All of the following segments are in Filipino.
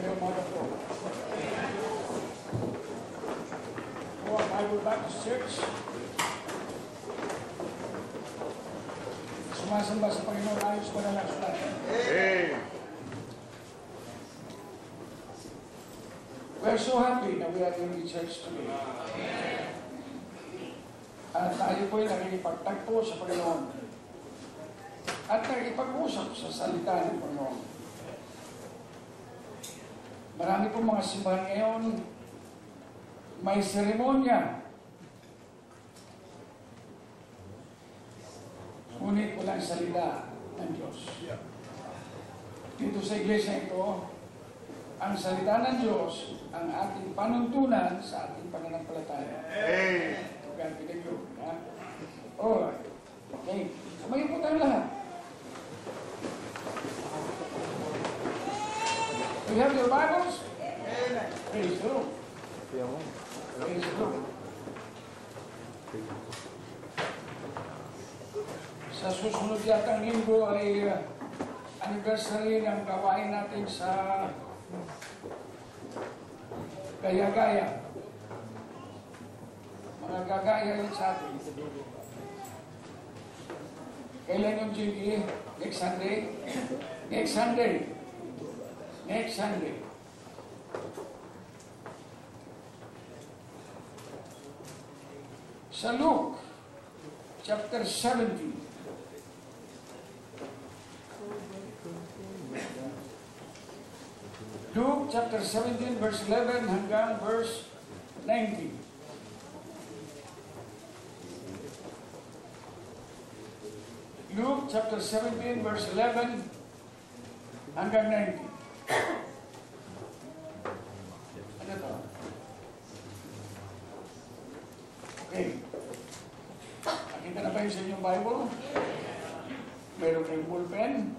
Magandang umaga po. Po ang Bible Baptist Church. Sumasamba sa Panginoon ayos pa na lang sulat. We're so happy that we are in the church today. At tayo po ay nakikipagtagpo sa Panginoon. At nakikipag-usap sa salita ng Panginoon. Marami pong mga simbahan ngayon, may seremonya. Ngunit walang salita ng Diyos. Dito sa iglesia ito, ang salita ng Diyos, ang ating panuntunan sa ating pananampalataya. God be the glory. Alright. Okay. Sumayin po tayo lahat. You have your Bibles? Amen. Praise the Lord. Praise the Lord. Sa susunod yatang linggo ay anniversary ng gawain natin sa gaya-gaya. Mga gagaya yun sa atin. Kailan yung GP? Next Sunday? Next Sunday. Next Sunday. Sa Luke, chapter 17. Luke, chapter 17, verse 11 hanggang verse 19. Luke, chapter 17, verse 11 hanggang 19. Ano to? Okay. Nakita na ba yun sa inyong Bible? Meron kayong ballpen?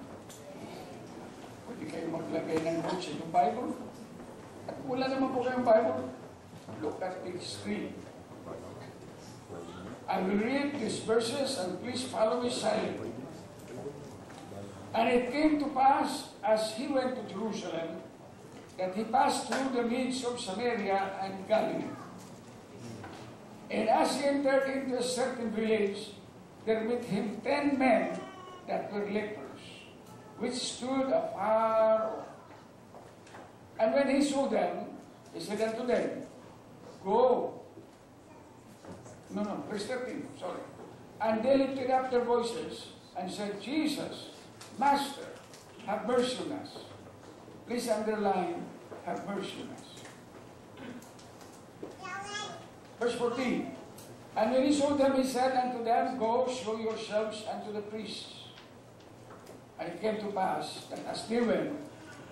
Pwede kayo maglagay ng notes sa inyong Bible? At wala naman po kayong Bible? Look at the screen. I will read these verses and please follow me silently. And it came to pass, as he went to Jerusalem, that he passed through the midst of Samaria and Galilee. And as he entered into a certain village, there met him 10 men that were lepers, which stood afar off. And when he saw them, he said unto them, Go. Verse 13, sorry. And they lifted up their voices and said, Jesus, Master, have mercy on us. Please underline, have mercy on us. Verse 14. And when he saw them, he said unto them, Go, show yourselves unto the priests. And it came to pass that as they went,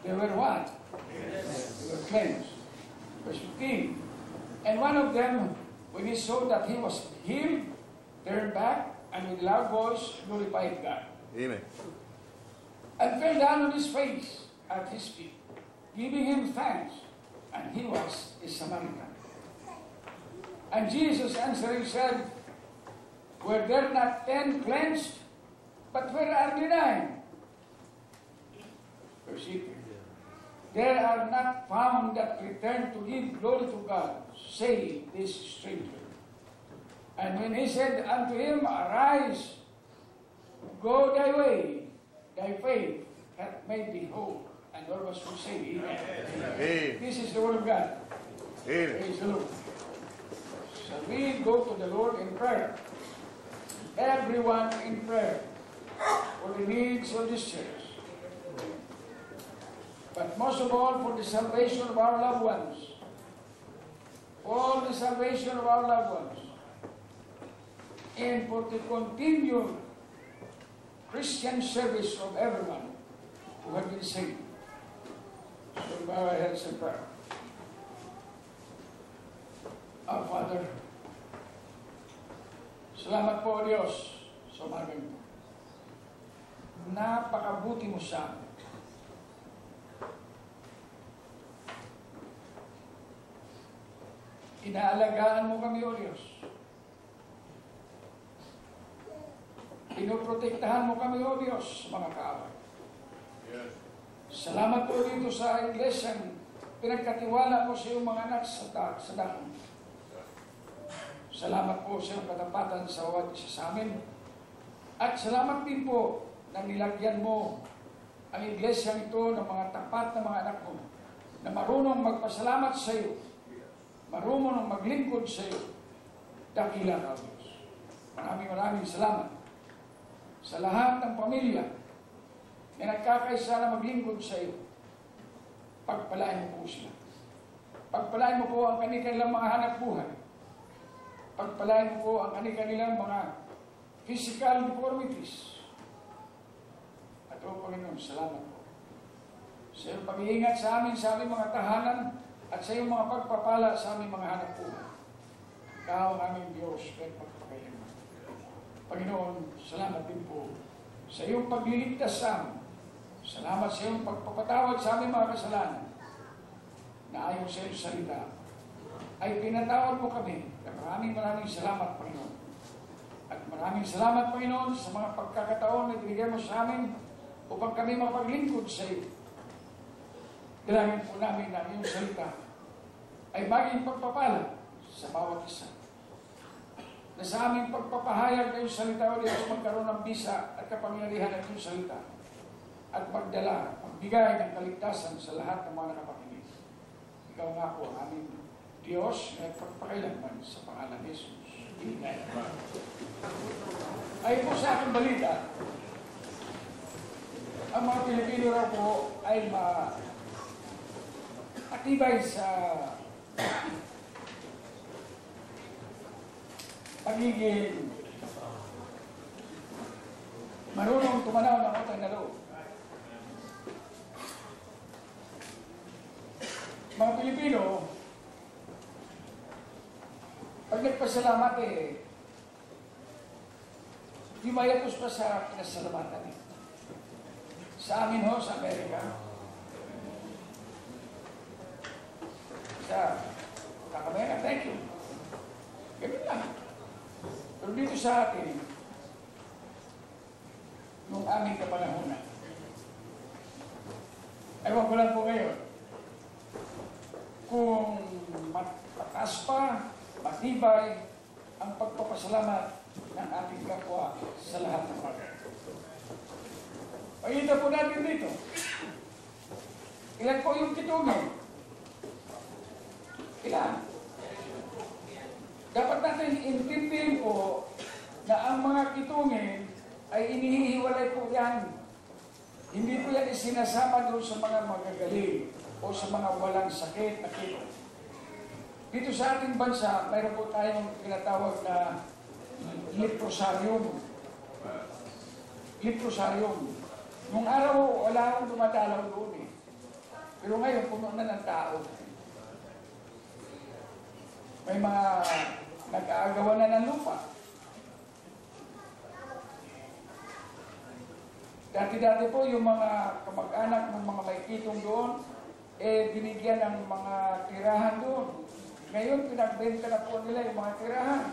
they were what? Yes. They were cleansed. Verse 15. And one of them, when he saw that he was healed, turned back, and with loud voice glorified God. Amen. And fell down on his face at his feet, giving him thanks. And he was a Samaritan. And Jesus answering said, Were there not 10 cleansed? But where are the 9? Verse 18. There are not found that return to give glory to God, save this stranger. And when he said unto him, Arise, go thy way, thy faith hath made thee whole. And all was to say, Amen. Amen. This is the word of God. Amen. Praise the Lord. So we go to the Lord in prayer. Everyone in prayer for the needs of this church. But most of all, for the salvation of our loved ones. For the salvation of our loved ones. And for the continued Christian service of everyone who have been saved. So bow our heads in prayer. Our Father, salamat po, Diyos, sa umagang ito. Napakabuti mo sa amin. Inaalagaan mo kami, O Diyos. Pinoprotektahan mo kami, O Diyos, sa mga kaaway. Yes. Salamat po dito sa iglesia. Pinagkatiwala mo sa iyong mga anak sa dako. Salamat po sa iyong katapatan sa bawat isa sa amin. At salamat din po na nilagyan mo ang iglesia ito ng mga tapat na mga anak mo na marunong magpasalamat sa iyo, marunong maglingkod sa iyo. Dakila ka, Diyos. Maraming salamat sa lahat ng pamilya na nagkakaisa na maglingkod sa iyo. Pagpalain mo po sila. Pagpalain mo po ang kanilang mga hanap buhay. Pagpalain mo po ang kanilang mga physical deformities. At o Panginoon, salamat po sa iyong pag-iingat sa aming mga tahanan at sa iyong mga pagpapala sa aming mga hanap buhay. Ikaw ang aming Diyos, kahit pagpapailan. Panginoon, salamat din po sa iyong pagliligtas sa amin. Salamat sa iyong pagpapatawad sa aming mga kasalanan na ayon sa iyong salita ay pinatawad mo kami. Maraming salamat, Panginoon. At maraming salamat, Panginoon, sa mga pagkakataon na binigay mo sa amin upang kami mapaglingkod sa iyo. Dalangin po namin na iyong salita ay maging pagpapala sa bawat isa. Na sa aming pagpapahayag ng iyong salita, o Diyos, magkaroon ng bisa at kapangyarihan ng iyong salita at magdala, magbigay ng kaligtasan sa lahat ng mga nakapakinig. Ikaw nga po ang aming Diyos na pagpakailanman sa pangalan ni Jesus. Amen. Ay po sa aking balita, ang mga Pilipino raw po ay atibay sa pagiging marunong tumanaw ng utang na loob. Mga Pilipino, pag nagpasalamat di mayapos pa sa pinasalamatan. Sa amin ho, sa Amerika, sa Kakamera, thank you. Ganun lang. Pero dito sa atin, nung aming kapanahonan, ewan ko lang po ngayon, kung mataas pa, matibay ang pagpapasalamat ng ating kapwa sa lahat ng bagay. Pakita po natin dito. Ilan po yung kitungin? Ilan? Dapat natin intindihin po na ang mga kitungin ay inihihiwalay po yan. Hindi po yan isinasama doon sa mga magagaling o sa mga walang sakit na kitong. Dito sa ating bansa, mayroon po tayong tinatawag na leprosarium. Leprosarium. Nung araw, wala akong dumadalaw doon eh. Pero ngayon, puno na ng tao. May mga nag-aagawa na ng lupa. Dati-dati po yung mga kamag-anak ng mga may kitong doon, binigyan ng mga tirahan doon. Ngayon, pinagbenta na po nila yung mga tirahan.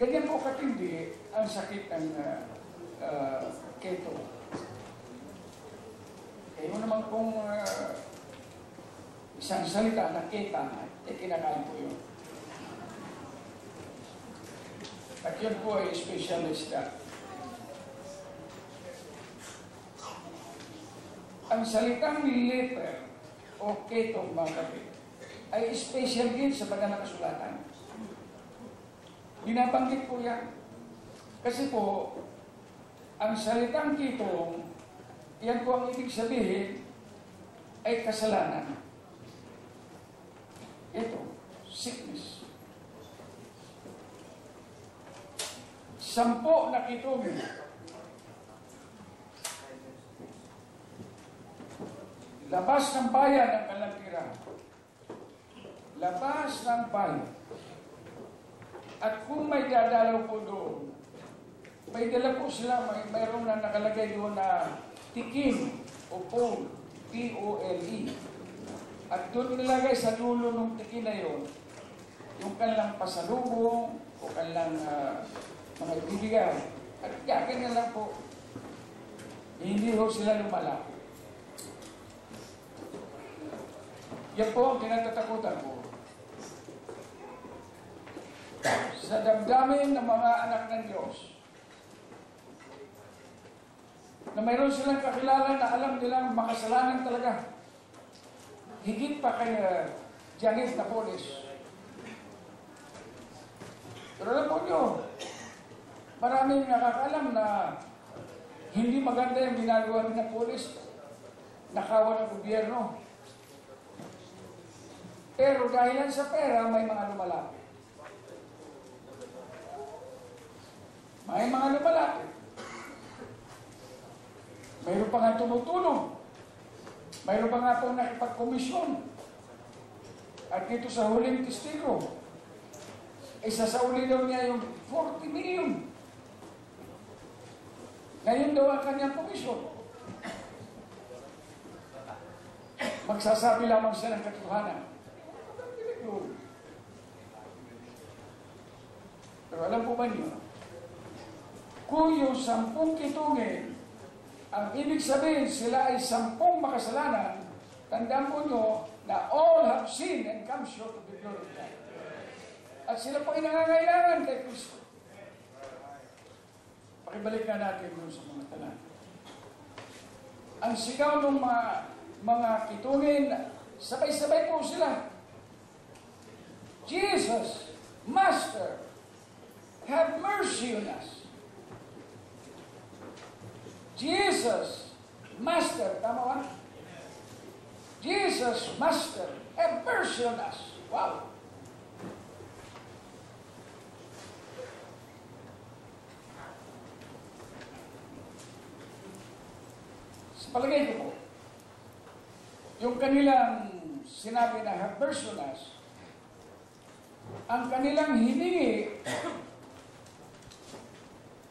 Ganyan po katindi ang sakit ng keto. Kayo naman kung isang salita na keta, kinakain po yun. At yun po ay specialista. Ang salitang leper o ketong mga kapit ay special din sa banal na kasulatan. Binabanggit po yan. Kasi po, ang salitang ketong, yan po ang ibig sabihin, ay kasalanan. Ito, sickness. 10 na ketongin. Labas ng bayan ang kanilang tirahan. Labas ng bayan. At kung may dadalaw po doon, may dala po sila, mayroong na nakalagay doon na tikin o pole, P-O-L-E. At doon nilagay sa dulo ng tikin na yun, yung kanilang pasalubong o kanilang mga ibibigay. At ganyan lang po, hindi ho sila lumalaki. Yan po ang kinatatakutan ko. Sa damdamin ng mga anak ng Diyos, na mayroon silang kakilala na alam nilang makasalanan talaga. Higit pa kay Janet Napoles. Pero alam po nyo, maraming nakakalam na hindi maganda yung ginagawa ni Napoles, nakawan ng gobyerno. Pero dahil sa pera, may mga lumalapit. May mga lumalapit. Mayroon pa nga tumutulong. Mayroon pa nga pong nakipagkomisyon. At dito sa huling testigo, isasauli daw niya yung 40 million. Ngayon daw ang kanyang komisyon. Magsasabi lamang siya ng katotohanan. Pero alam po ba niyo, kung yung 10 kitungin, ang ibig sabihin, sila ay 10 makasalanan, tandaan po nyo na all have sinned and come short of the glory of God. At sila po ay nangangailangan kay Kristo. Pakibalik na natin doon sa mga talan. Ang sigaw ng mga kitungin, sabay-sabay po sila. Jesus, Master, have mercy on us. Jesus, Master, tama ba? Jesus, Master, have mercy on us. Wow! Sa palagay ko po, yung kanilang sinabi na have mercy on us, ang kanilang hiningi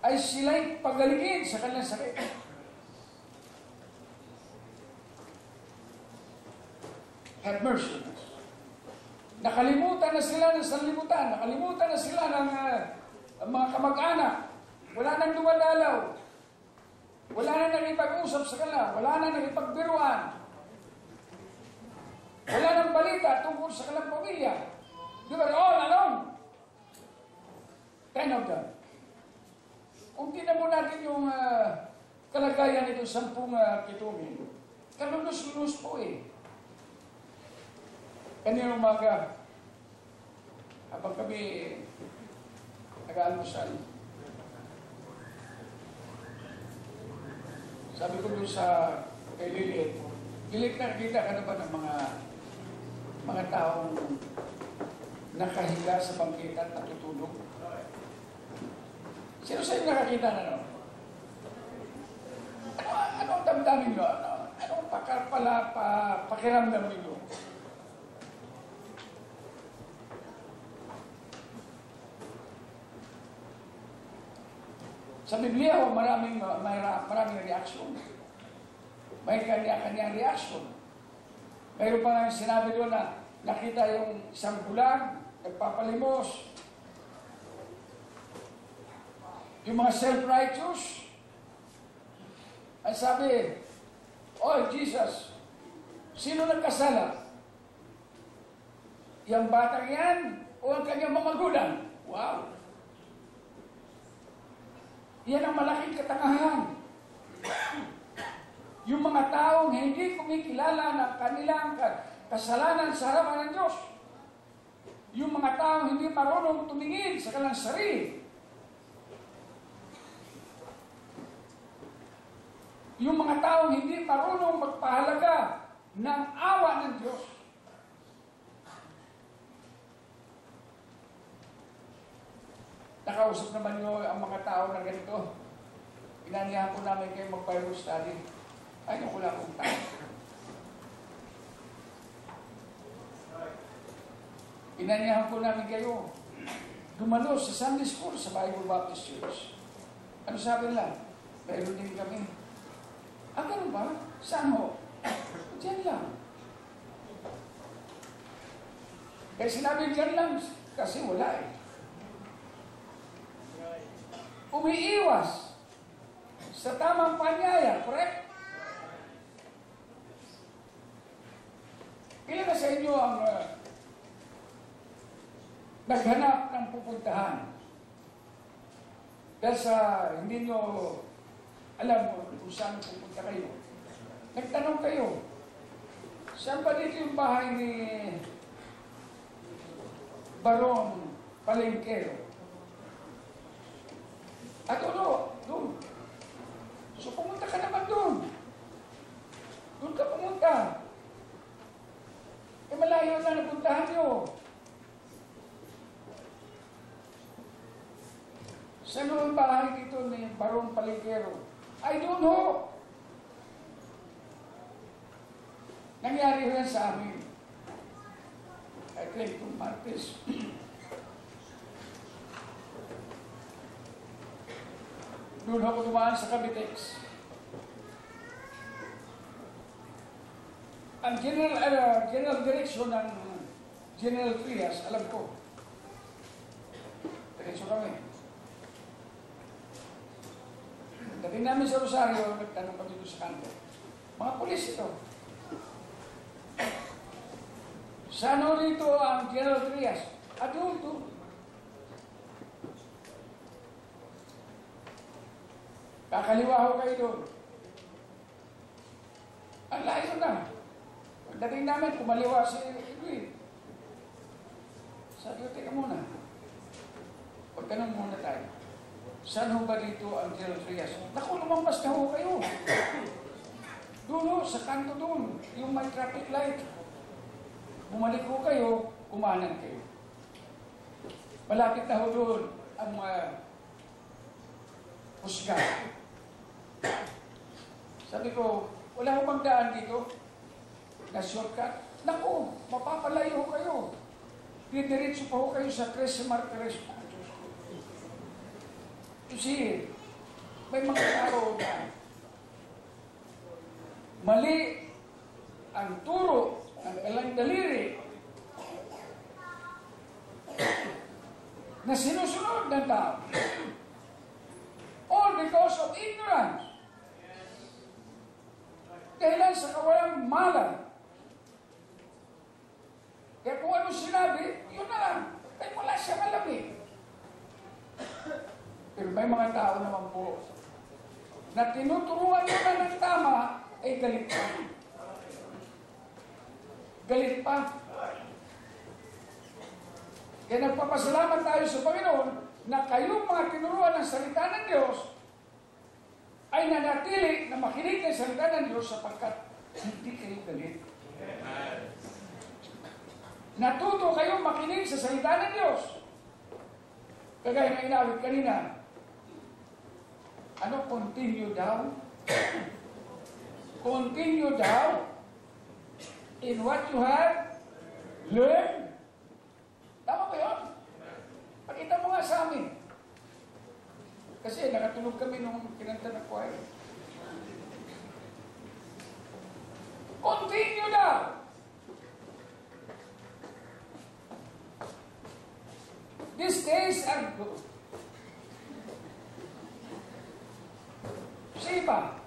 ay sila'y pagalingin sa kanilang sakit. Have mercy on us. Nakalimutan na sila ng sanlibutan. Nakalimutan na sila ng mga kamag-anak. Wala nang dumadalaw. Wala nang nakipag-usap sa kanila. Wala nang nakipagbiruan. Wala nang balita tungkol sa kanilang pamilya. They were all alone. 10 of them. Kung tingnan mo natin yung kalagayan nito 10 kitungin, kalunos-lunos po eh. Kanina umaga, habang kami nag-aalmusal, sabi ko doon sa kay Lilith, Lilith, nakikita ka na ba ng mga taong nakahiga sa bangkita at natutulog? Sino sa inyo nakakita na no? Ano ang damdamin nyo? Ano ang pakiramdam nyo? Sa Biblia, maraming reaksyon. May kanya-kanyang reaksyon. Mayroon pa nga sinabi doon na nakita yung isang bulag, nagpapalimos. Yung mga self-righteous, ay sabi, "Oh, Jesus, sino nagkasala? Yang batang yan o ang kanyang mga magulang?" Wow! Yan ang malaking katangahan. Yung mga taong hindi kumikilala ng kanilang kasalanan sa harapan ng Diyos. Yung mga taong hindi marunong tumingin sa kanilang sarili. Yung mga taong hindi marunong magpahalaga ng awa ng Diyos. Nakausap naman nyo ang mga tao na ganito. Inanihan ko namin kayo mag-Bible study. Ay, wala akong tao. Inanihan ko namin kayo dumalo sa Sunday School sa Bible Baptist Church. Ano sabi nila? Mayroon din kami. Ah, ganun ba? Saan ho? Diyan lang. Kaya sinabi diyan lang kasi wala eh. Umiiwas sa tamang panyaya, correct? Ilan na sa inyo ang naghanap ng pupuntahan? Dahil sa hindi nyo alam kung saan pupunta kayo. Nagtanong kayo, saan ba dito yung bahay ni Baron Palengkero? At doon. So pumunta ka naman doon. Doon ka pumunta. Eh malayo na napuntahan nyo. Saan ang bahay dito ni Baron Palengkero? I don't know. Nangyari yan sa amin. I think itong Martes. Doon ako dumaan sa Cavitex. Ang general direction ng General Trias, alam ko. Diretso kami. Dating namin sa Rosario, nagtanong kami dito sa kanto. Mga pulis ito. Saan dito ang General Trias? Doon. Kakaliwa ho kayo doon. Ang layo na. Pagdating namin, kumaliwa si Edwin. Sabi ko, teka muna. Pagtanong muna tayo. Saan ho ba dito ang General Trias? Naku, lumampas na ho kayo. Doon ho, sa kanto doon. Yung may traffic light. Bumalik ho kayo, kumanan kayo. Malapit na ho doon ang husga. Sabi ko, wala ho bang daan dito? Na shortcut? Naku, mapapalayo kayo. Didiretso pa ho kayo sa Tres Martires. You see, may mga tao na mali ang turo ng ilang daliri na sinusunod ng tao. All because of ignorance. Dahilan sa kawalang malay. Kaya kung ano sinabi, yun na lang. Kaya wala siya malamig. Pero may mga tao naman po na tinuturuan nyo na ng tama, ay galit pa. Galit pa. Kaya nagpapasalamat tayo sa Panginoon na kayong mga tinuruan ng salita ng Diyos ay nanatili na makinig ng salita ng Diyos sapagkat hindi kayo galit. Natuto kayong makinig sa salita ng Diyos. Kagaya ng inawit kanina, ano, continue daw? Continue daw in what you have learned. Tama ba yun? Pakita mo nga sa amin. Kasi nakatulog kami nung kinanta ng choir. Continue daw. These days are good. Sipa.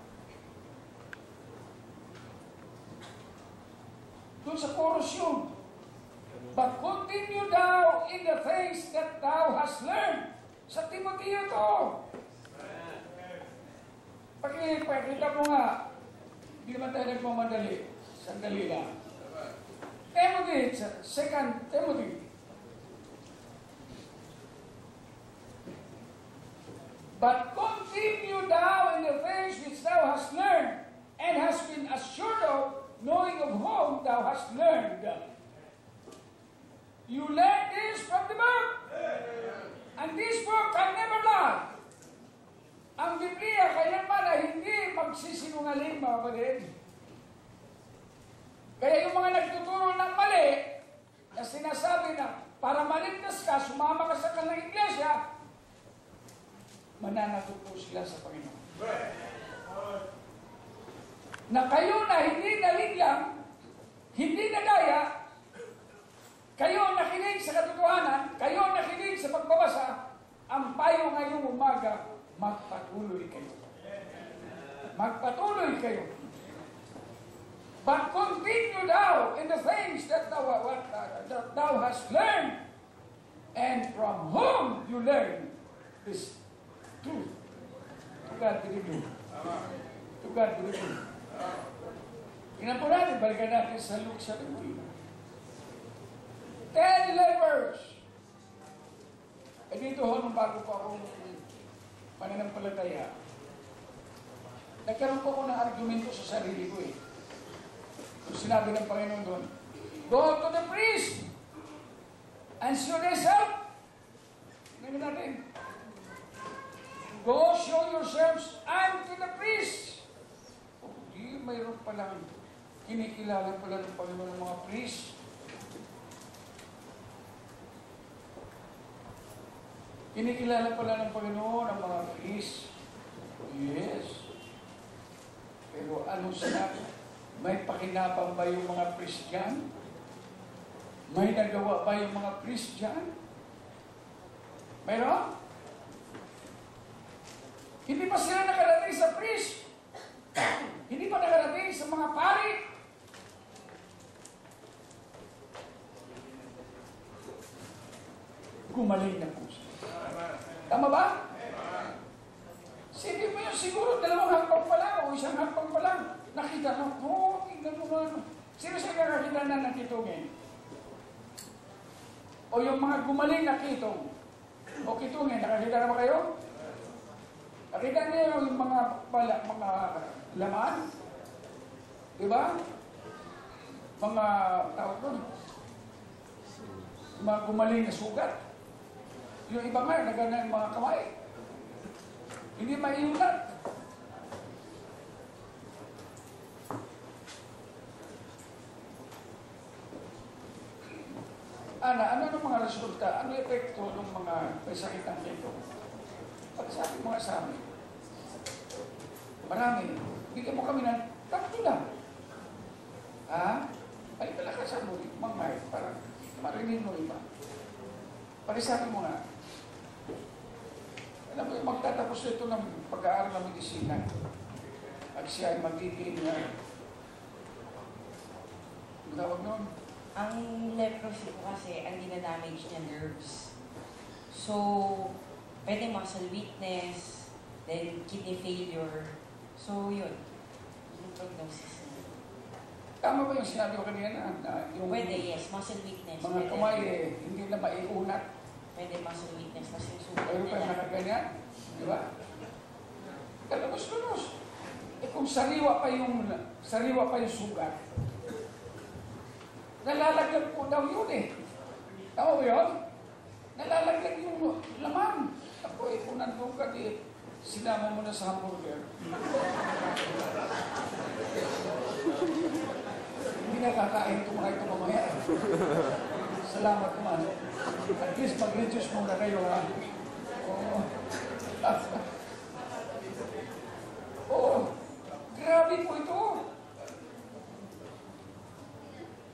Doon sa chorus yun. But continue thou in the things that thou hast learned. Sa Timoteo to. Pakita mo nga. Hindi naman tayo nagmamadali. Sandali lang. Timothy, 2 Timothy. But continue thou in the things which thou hast learned, and hast been assured of, knowing of whom thou hast learned. You learned this from the book. And this book can never lie. Ang Biblia kailanman ay hindi magsisinungaling, mga kapatid. Kaya yung mga nagtuturo ng mali, na sinasabi na, para maligtas ka, sumama ka sa kanilang iglesia, mananagot po sila sa Panginoon. Na kayo na hindi naliglang, hindi nadaya, kayo nakinig sa katotohanan, kayo nakinig sa pagbabasa, ang payo ngayong umaga, magpatuloy kayo. Magpatuloy kayo. But continue thou in the things that has learned, and from whom you learn this truth. To God be the glory. To God be the glory. Tingnan po natin, balikan natin sa Luke 17. 10 lepers. Dito ho, nung bago po akong pananampalataya, nagkaroon po ako ng argumento sa sarili ko eh. Kung sinabi ng Panginoon doon, go to the priest and show yourself. Tingnan natin. Go show yourselves unto the priest. Di mayroon palang kinikilala pala ng Panginoon ng mga priest. Kinikilala pala ng Panginoon ang mga priest. Yes. Pero ano sinabi? May pakinabang ba yung mga priest dyan? May nagawa ba yung mga priest dyan? Mayroon? Hindi pa sila nakarating sa priest. Hindi pa nakarating sa mga pari. Gumaling na po siya. Tama ba? Sige mo yun, siguro dalawang hakbang pa lang o isang hakbang pa lang. Nakita na, tingnan mo nga. Sino sa nakakita na ng kitungin? O yung mga gumaling na kitong? O kitungin, nakakita na ba kayo? Nakita niyo yung mga laman? Diba? Mga tawag doon. Mga gumaling na sugat. Yung iba nga, nagana yung mga kamay. Hindi maiulat. Ano ang mga resulta? Ano epekto ng mga may sakit ng ito? Pagsabi mo nga sa amin, marami, bigyan mo kami ng tatlo lang. Ha? Ay, palakasan mo, mga parang marinig mo iba. Pagsabi mo nga, alam mo, magtatapos ito ng pag-aaral ng medisina at siya ay magiging tawag nun. Ang leprosy po kasi, ang dinadamage niya nerves. So, pwede muscle weakness, then kidney failure. So, yun. Yung prognosis niya. Tama ba yung sinabi ko kanina? Yung Pwede, yes. Muscle weakness. mga kamay hindi na maiunat. Pwede muscle weakness. Tapos yung sugat Pero pa nakaganyan. Di ba? Kalabos-lunos. Kung sariwa pa yung sugat, nalalaglag po daw yun eh. Tama ba yun? Nalalaglag yung laman. Ako kung nandun ka sinama mo na sa hamburger. Hindi na kakain kumain ito mamaya. Salamat naman. At least mag-reduce muna kayo ha. Oo. Oo. Grabe po ito.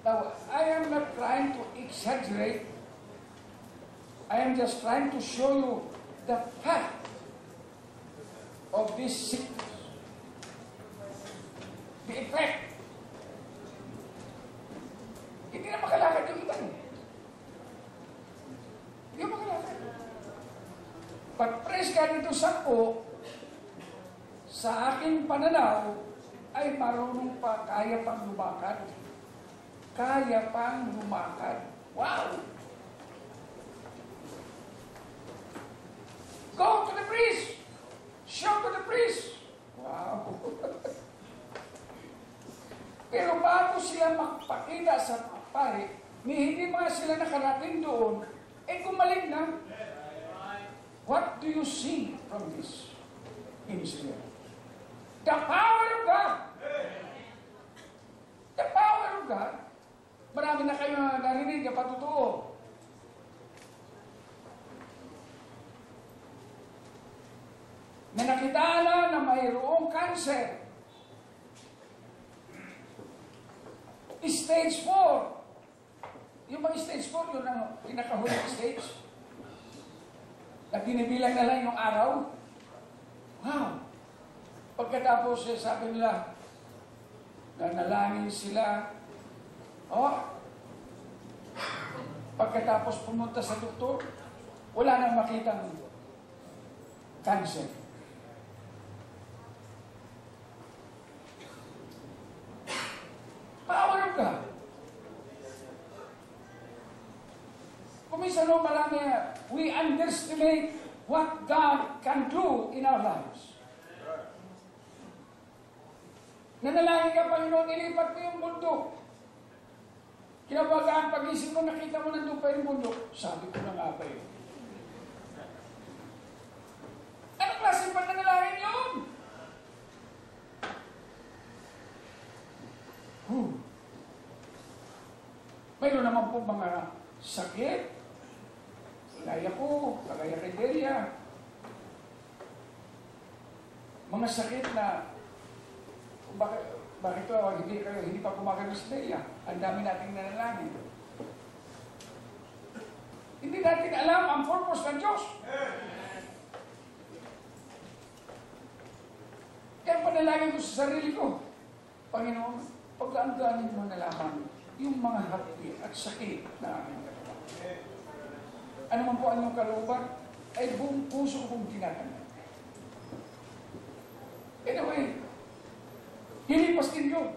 Now, I am not trying to exaggerate. I am just trying to show you the fact of this sickness. The effect. Hindi na makalakad yung iba. Hindi na makalakad. Pag-press ka dito sa aking pananaw, ay marunong pa, kaya pang lumakad. Kaya pang lumakad. Wow! Go to the priest! Show to the priest! Wow! Pero bago sila magpakita sa pare, hindi mga sila nakarating doon, gumaling na. What do you see from this incident? The power of God! The power of God! Marami na kayo narinig na patotoo. Na nakita na mayroong cancer. Stage 4. Yung mga stage 4, yun ang pinakahuling stage. Na binibilang na lang yung araw. Wow! Pagkatapos, sabi nila, nanalangin sila. Oh, pag Pagkatapos pumunta sa doktor, wala nang makitang cancer. Power of God. Kuminsan marami, we underestimate what God can do in our lives. Nanalangin ka, Panginoon, ilipat mo yung bundok. Kinabagaan, pag-isip mo, nakita mo nandun pa yung bundok. Sabi ko na nga ba yun? Anong klase pa nanalangin yun? Mayroon naman po mga sakit. Kagaya ko, kagaya kay Delia. Mga sakit na bakit hindi pa kumakain sa Delia? Ang dami nating nanalangin. Hindi natin alam ang purpose ng Diyos. Kaya panalangin ko sa sarili ko, Panginoon, pag-aangganin mo na lamang yung mga hapdi at sakit na aking katawan. Ano man po ang iyong kalooban, ay buong puso kong tinatanggap. Anyway, hilipas din yun.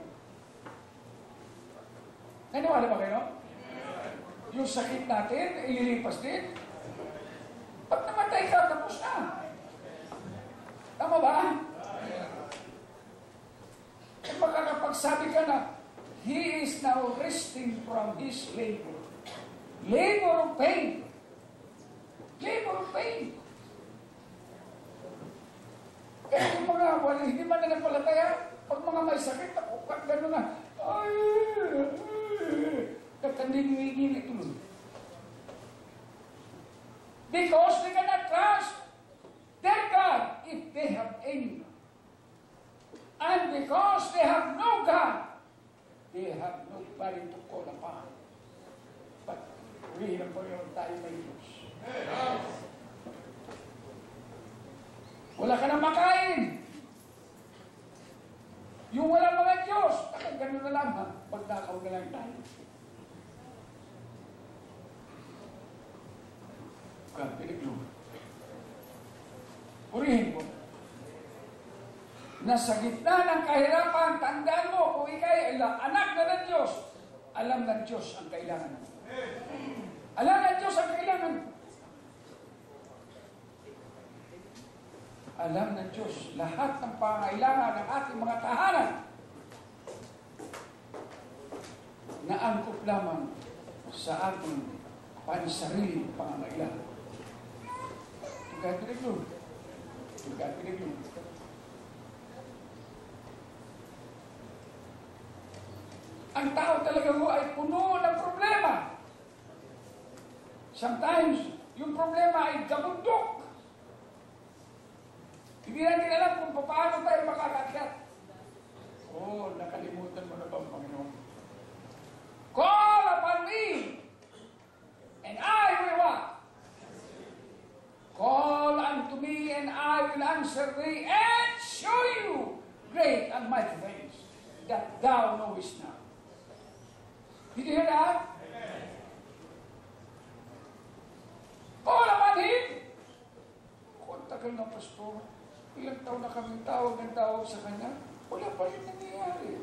Naniwala ba kayo? Yung sakit natin, ililipas din. Pag namatay ka, tapos na. Tama ba? At makakapagsabi ka na, he is now resting from his labor. Labor of pain. Labor of pain. Kaya yung mga hindi man nanampalataya, pag mga may sakit, ako, gano'n na, kakanding-wigil ito. Because they cannot trust their God if they have any. And because they have no God, they have nobody to call upon. But we have tayo may Diyos. Wala ka na makain. Yung walang mga Diyos, gano'n na lang ha, pagtakaw na lang tayo. God, piniglo. Purihin mo. Nasa gitna ng kahirapan, tandaan mo, kung ikay anak na ng Diyos, alam ng Diyos ang kailangan mo. Alam ng Diyos ang kailangan mo. Alam ng Diyos lahat ng pangailangan ng ating mga tahanan na angkop lamang sa ating pansariling pangangailangan. Piniglo. Ang tao talaga mo ay puno ng problema. Sometimes, yung problema ay gabundok. Hindi natin alam kung paano tayo makakakyat. Nakalimutan mo na ba, Panginoon? Call upon me, and I will what? Call unto me, and I will answer thee, and show you great and mighty things that thou knowest not. Did you hear that? Call upon him. Kung tagal na, Pastor, ilang taon na kami tawag sa kanya, wala pa rin nangyayari.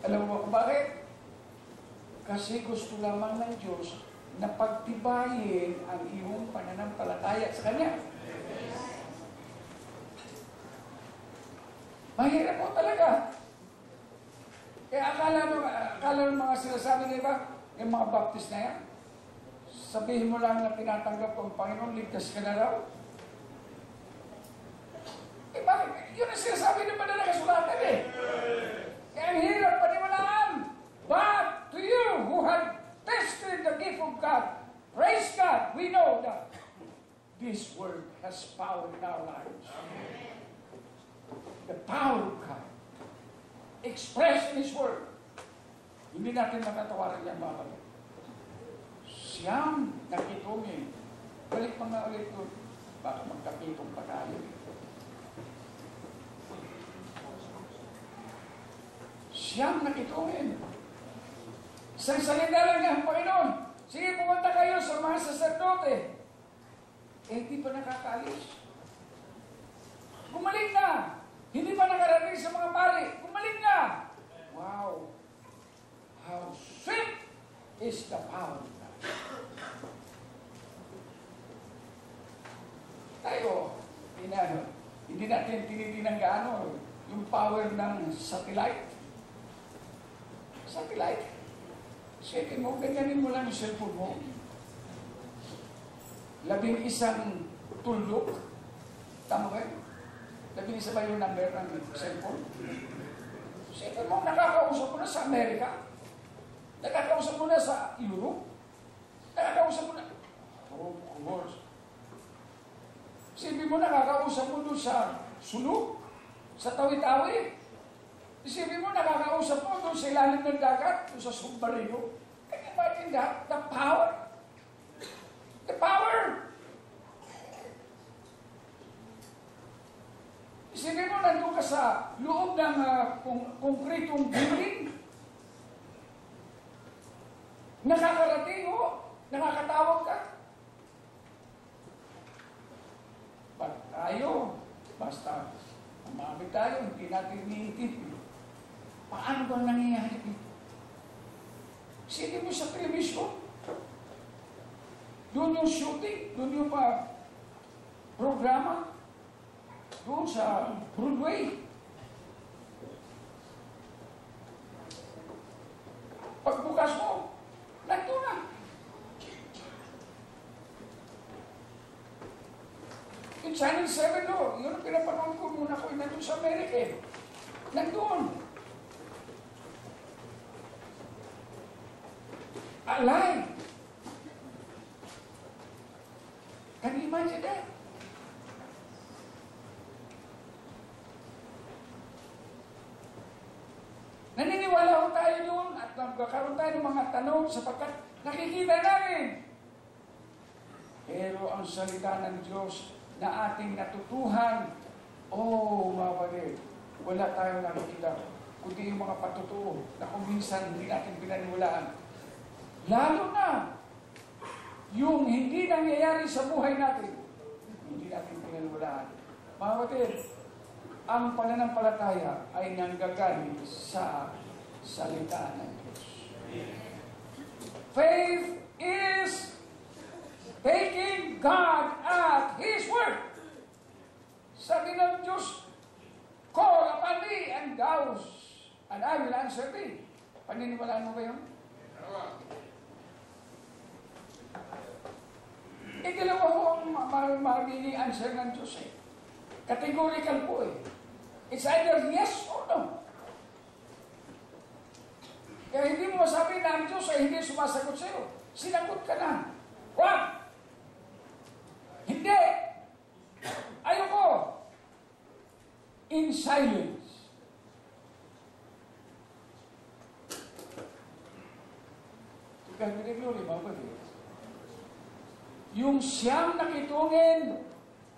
Alam mo kung bakit? Kasi gusto lamang ng Diyos na pagtibayin ang iyong pananampalataya sa Kanya. Mahirap po talaga. Kaya akala ng mga sinasabi na iba, yung mga baptist na yan, sabihin mo lang na tinatanggap ko ang Panginoon, ligtas ka na raw. Bakit? Yun ang sinasabi ng banal na kasulatan eh. Kaya ang hirap paniwalaan. But to you who have tested the gift of God, praise God, we know that this word has power in our lives. The power of God expressed in His word. Hindi natin matatawaran yan, mga kapatid. Siyang nakitungin. Balik pa nga ulit doon. Baka magkapitong pa tayo. Siyang nakitungin. Isang salita lang niya ang Panginoon. Sige, pumunta kayo sa mga saserdote. Eh, hindi pa nakakaalis. Gumaling na. Hindi pa nakarating sa mga pari. Gumaling na. Wow. How sweet is the power of God. Tayo, hindi natin tinitingnan gaano yung power ng satellite. Satellite. Isipin mo, ganyanin mo lang yung cellphone mo. 11 tuldok. Tama ba yun? 11 ba yung number ng cellphone? Isipin mo, nakakausap mo na sa Amerika. Nakakausap mo na sa Europe. Nakakausap mo na. Oh, of course. Isipin mo, nakakausap mo doon sa sulok, sa tawi-tawi. Isipin mo, nakakausap mo doon sa ilalim ng dagat, doon sa submarino. Can you imagine that? The power. The power. Isipin mo, nandun ka sa loob ng konkretong building. Nakakarating o, nakakatawag ka. Pag tayo, basta umamit tayo, hindi natin iniintindi. Paano ba nangyayari ito? Sige mo sa television. Doon yung shooting, doon yung programa, doon sa Broadway. Pagbukas mo, nandun na. Yung Channel 7, no, yun ang pinapanood ko muna ko, nandun sa Amerika. Nandun. Alive. Can you imagine that? Naniniwala ko tayo doon at magkakaroon tayo ng mga tanong sapagkat nakikita namin. Pero ang salita ng Diyos na ating natutuhan, oh mga kapatid, wala tayong nakikita kundi yung mga patutuo na kung minsan hindi natin pinaniwalaan. Lalo na yung hindi nangyayari sa buhay natin, hindi natin pinaniwalaan. Mga kapatid, ang pananampalataya ay nanggagaling sa salita ng Diyos. Faith is taking God at His word. Sabi ng Diyos, call upon me and I will answer thee. Paniniwalaan mo ba yun? Dalawa ko ang magiging answer ng Diyos eh. Categorical po eh. It's either yes or no. Kaya hindi mo masabi na ang Diyos ay hindi sumasagot sa iyo. Sinagot ka na. Wag! Hindi! Ayoko! In silence. Ikaw piniglory, mga kapatid. Yung siyang nakitungin,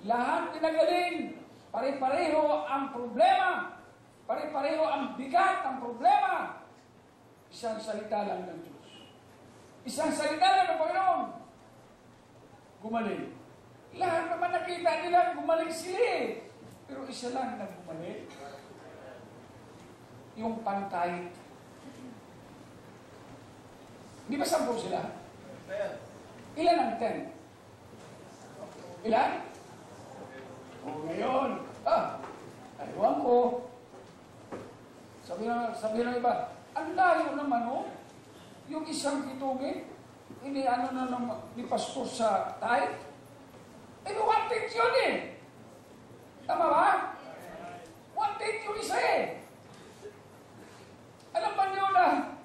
lahat pinagaling, pare-pareho ang problema, pare-pareho ang bigat ng problema. Isang salita lang ng Diyos. Isang salita lang ng Panginoon. Gumaling. Lahat naman nakita nila, gumaling sila eh. Pero isa lang na gumaling. Yung pantay. Di ba 10 sila? Ilan ang 10? Ilan? O ngayon, aywan ko. Sabi ng iba, ang layo naman yung isang kitungin, hindi ni pastor sa tithe. Eh, 1/10 yun eh. Tama ba? 1/10 yung isa eh. Alam ba niyo na,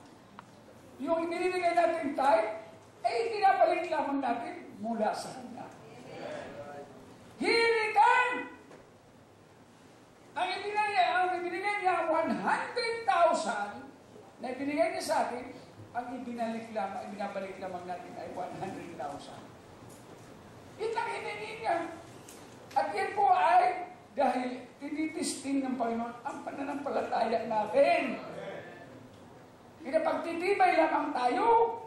yung ibinibigay natin tithe, tinapalik lamang natin mula sa Kanya. He returned! Ang ibinigay niya 100,000 na ibinigay niya sa atin, ang ibinabalik lamang natin ay 100,000. Yun lang hinihingi niya. At yan po ay dahil tinitisting ng Panginoon ang pananampalataya natin. Pinapagtitingnan magtitibay lamang tayo